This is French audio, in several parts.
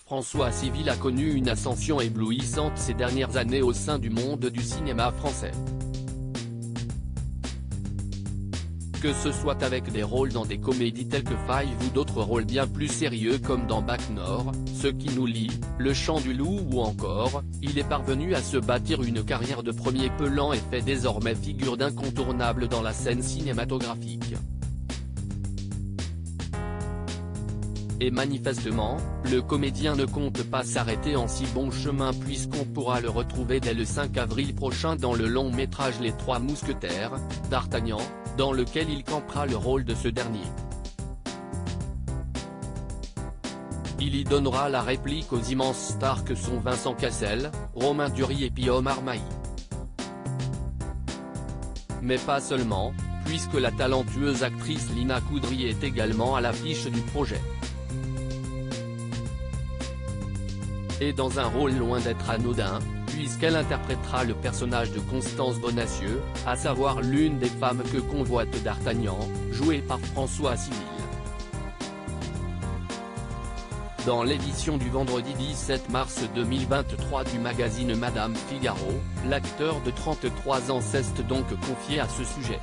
François Civil a connu une ascension éblouissante ces dernières années au sein du monde du cinéma français. Que ce soit avec des rôles dans des comédies telles que Five ou d'autres rôles bien plus sérieux comme dans Bac Nord, Ce qui nous lie, Le Chant du Loup ou encore, il est parvenu à se bâtir une carrière de premier plan et fait désormais figure d'incontournable dans la scène cinématographique. Et manifestement, le comédien ne compte pas s'arrêter en si bon chemin puisqu'on pourra le retrouver dès le 5 avril prochain dans le long métrage Les Trois Mousquetaires, d'Artagnan, dans lequel il campera le rôle de ce dernier. Il y donnera la réplique aux immenses stars que sont Vincent Cassel, Romain Duris et puis Omar Maï. Mais pas seulement, puisque la talentueuse actrice Lina Coudry est également à l'affiche du projet. Et dans un rôle loin d'être anodin, puisqu'elle interprétera le personnage de Constance Bonacieux, à savoir l'une des femmes que convoite d'Artagnan, jouée par François Civil. Dans l'édition du vendredi 17 mars 2023 du magazine Madame Figaro, l'acteur de 33 ans s'est donc confié à ce sujet.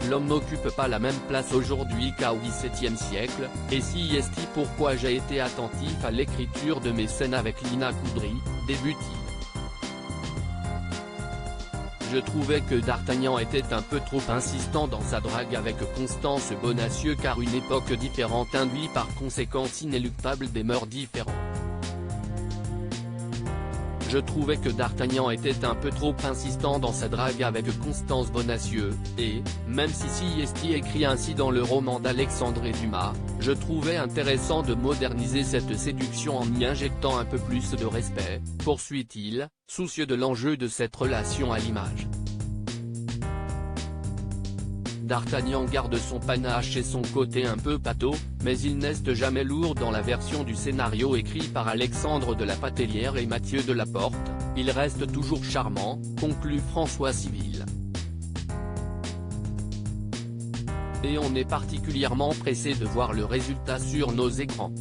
L'homme n'occupe pas la même place aujourd'hui qu'au XVIIe siècle, et si est pourquoi j'ai été attentif à l'écriture de mes scènes avec Lina Coudry, débute-t-il. Je trouvais que d'Artagnan était un peu trop insistant dans sa drague avec Constance Bonacieux car une époque différente induit par conséquence inéluctable des mœurs différentes. Je trouvais que d'Artagnan était un peu trop insistant dans sa drague avec Constance Bonacieux, et, même si Siesti écrit ainsi dans le roman d'Alexandre Dumas, je trouvais intéressant de moderniser cette séduction en y injectant un peu plus de respect, poursuit-il, soucieux de l'enjeu de cette relation à l'image. D'Artagnan garde son panache et son côté un peu pâteau, mais il n'est jamais lourd dans la version du scénario écrit par Alexandre de la Patellière et Mathieu Delaporte, il reste toujours charmant, conclut François Civil. Et on est particulièrement pressé de voir le résultat sur nos écrans.